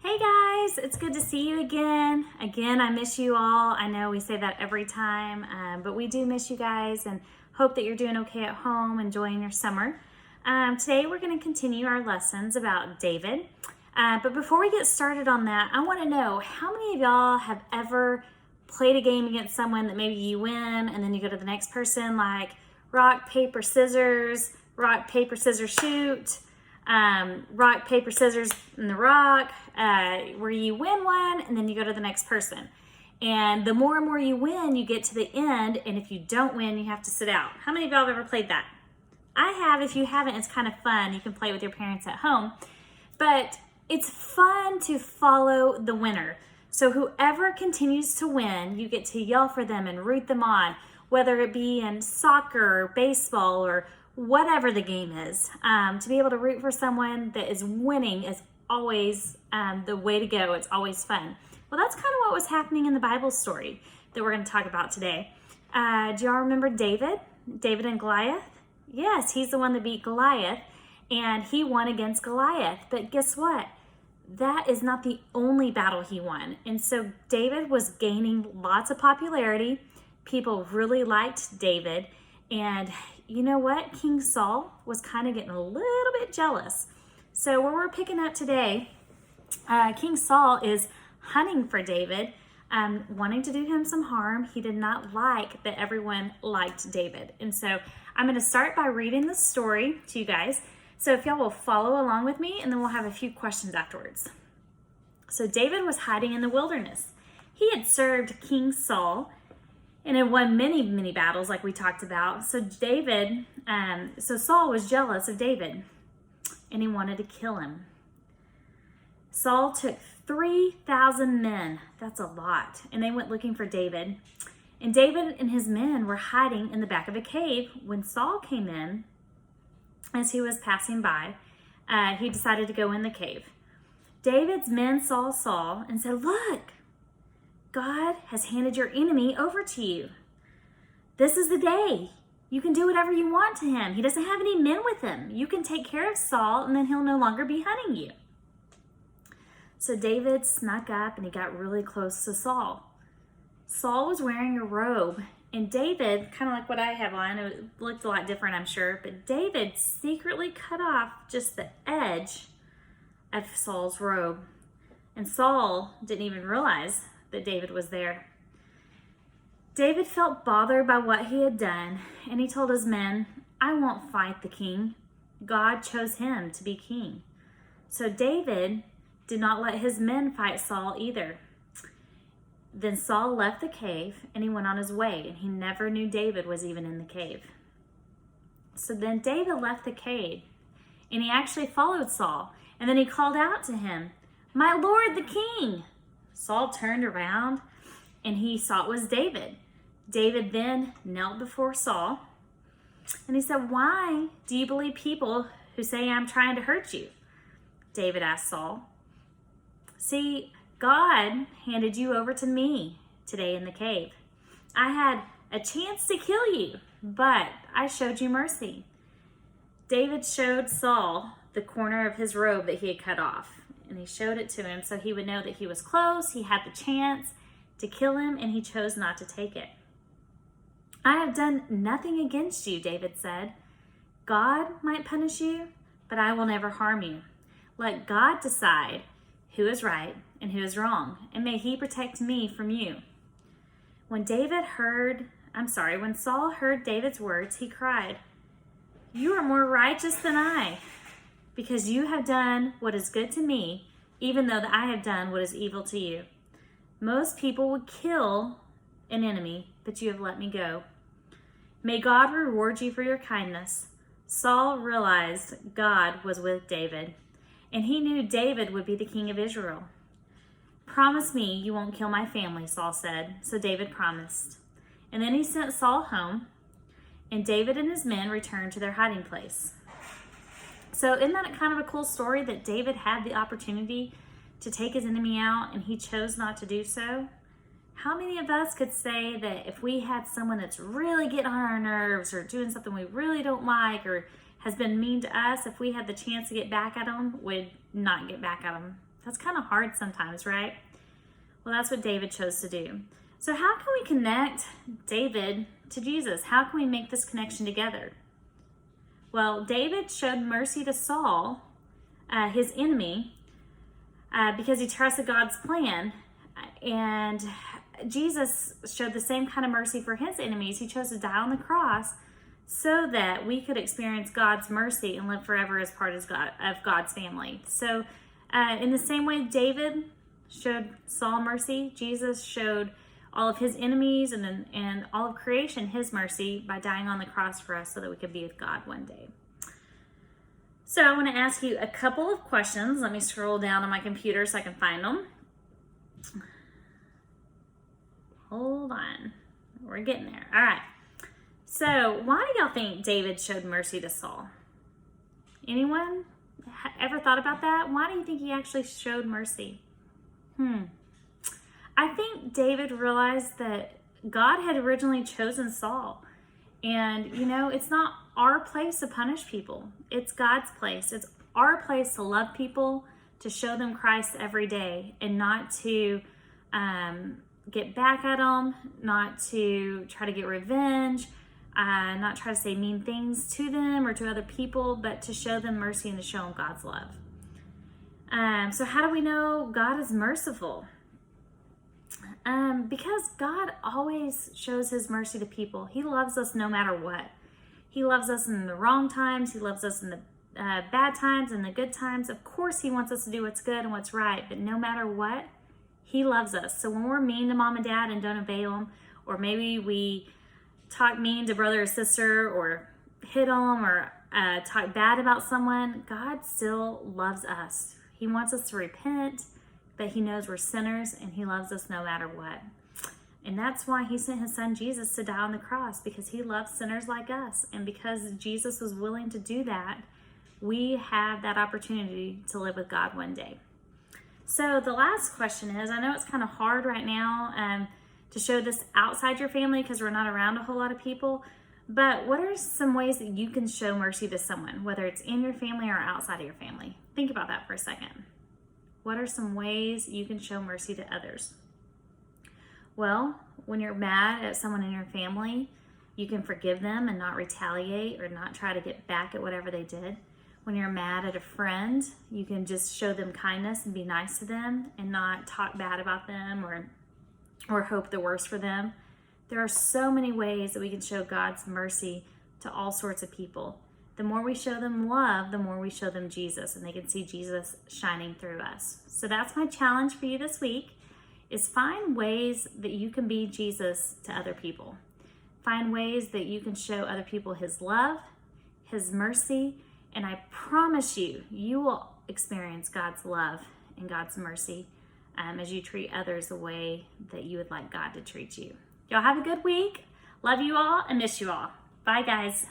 Hey guys, it's good to see you again. I miss you all. I know we say that every time, but we do miss you guys and hope that you're doing okay at home, enjoying your summer. Today we're going to continue our lessons about David. But before we get started on that, I want to know how many of y'all have ever played a game against someone that maybe you win and then you go to the next person, like rock, paper, scissors, shoot. Rock, paper, scissors in the rock, where you win one and then you go to the next person. And the more and more you win, you get to the end, and if you don't win, you have to sit out. How many of y'all have ever played that? I have. If you haven't, it's kind of fun. You can play with your parents at home. But it's fun to follow the winner. So whoever continues to win, you get to yell for them and root them on, whether it be in soccer or baseball or whatever the game is. To be able to root for someone that is winning is always the way to go. It's always fun. Well, that's kind of what was happening in the Bible story that we're going to talk about today. Do y'all remember David? David and Goliath? Yes, he's the one that beat Goliath, and he won against Goliath. But guess what? That is not the only battle he won. And so David was gaining lots of popularity. People really liked David. And you know what? King Saul was kind of getting a little bit jealous. So where we're picking up today, King Saul is hunting for David, wanting to do him some harm. He did not like that everyone liked David. And so I'm going to start by reading the story to you guys. So if y'all will follow along with me, and then we'll have a few questions afterwards. So David was hiding in the wilderness. He had served King Saul and had won many battles like we talked about. So Saul was jealous of David and he wanted to kill him. Saul took 3,000 men, that's a lot, and they went looking for David. And David and his men were hiding in the back of a cave. When Saul came in, as he was passing by, he decided to go in the cave. David's men saw Saul and said, "Look, God has handed your enemy over to you. This is the day. You can do whatever you want to him. He doesn't have any men with him. You can take care of Saul, and then he'll no longer be hunting you." So David snuck up and he got really close to Saul. Saul was wearing a robe, and David, kind of like what I have on, it looked a lot different, I'm sure, but David secretly cut off just the edge of Saul's robe. And Saul didn't even realize that David was there. David felt bothered by what he had done, and he told his men, "I won't fight the king. God chose him to be king." So David did not let his men fight Saul either. Then Saul left the cave and he went on his way, and he never knew David was even in the cave. So then David left the cave and he actually followed Saul, and then he called out to him, "My lord the king." Saul turned around and he saw it was David. David then knelt before Saul and he said, "Why do you believe people who say I'm trying to hurt you?" David asked Saul. "See, God handed you over to me today in the cave. I had a chance to kill you, but I showed you mercy." David showed Saul the corner of his robe that he had cut off, and he showed it to him so he would know that he was close, he had the chance to kill him, and he chose not to take it. "I have done nothing against you," David said. "God might punish you, but I will never harm you. Let God decide who is right and who is wrong, and may he protect me from you." When Saul heard David's words, he cried, "You are more righteous than I, because you have done what is good to me, even though that I have done what is evil to you. Most people would kill an enemy, but you have let me go. May God reward you for your kindness." Saul realized God was with David, and he knew David would be the king of Israel. "Promise me you won't kill my family," Saul said. So David promised. And then he sent Saul home, and David and his men returned to their hiding place. So isn't that kind of a cool story that David had the opportunity to take his enemy out and he chose not to do so? How many of us could say that if we had someone that's really getting on our nerves or doing something we really don't like or has been mean to us, if we had the chance to get back at them, would not get back at them? That's kind of hard sometimes, right? Well, that's what David chose to do. So how can we connect David to Jesus? How can we make this connection together? Well, David showed mercy to Saul, his enemy, because he trusted God's plan. And Jesus showed the same kind of mercy for his enemies. He chose to die on the cross so that we could experience God's mercy and live forever as part of God's family. So in the same way David showed Saul mercy, Jesus showed all of his enemies and all of creation his mercy by dying on the cross for us so that we could be with God one day. So I want to ask you a couple of questions. Let me scroll down on my computer so I can find them. Hold on. We're getting there. All right. So why do y'all think David showed mercy to Saul? Anyone ever thought about that? Why do you think he actually showed mercy? I think David realized that God had originally chosen Saul. And, it's not our place to punish people. It's God's place. It's our place to love people, to show them Christ every day, and not to get back at them, not to try to get revenge, not try to say mean things to them or to other people, but to show them mercy and to show them God's love. So how do we know God is merciful? Because God always shows his mercy to people. He loves us no matter what. He loves us in the wrong times. He loves us in the bad times and the good times. Of course, he wants us to do what's good and what's right, but no matter what, he loves us. So when we're mean to mom and dad and don't obey them, or maybe we talk mean to brother or sister, or hit them, or talk bad about someone, God still loves us. He wants us to repent, but he knows we're sinners and he loves us no matter what. And that's why he sent his son Jesus to die on the cross, because he loves sinners like us. And because Jesus was willing to do that, we have that opportunity to live with God one day. So the last question is, I know it's kind of hard right now to show this outside your family because we're not around a whole lot of people, but what are some ways that you can show mercy to someone, whether it's in your family or outside of your family? Think about that for a second. What are some ways you can show mercy to others? Well, when you're mad at someone in your family, you can forgive them and not retaliate or not try to get back at whatever they did. When you're mad at a friend, you can just show them kindness and be nice to them and not talk bad about them or hope the worst for them. There are so many ways that we can show God's mercy to all sorts of people. The more we show them love, the more we show them Jesus, and they can see Jesus shining through us. So that's my challenge for you this week, is find ways that you can be Jesus to other people. Find ways that you can show other people his love, his mercy, and I promise you, you will experience God's love and God's mercy as you treat others the way that you would like God to treat you. Y'all have a good week. Love you all and miss you all. Bye, guys.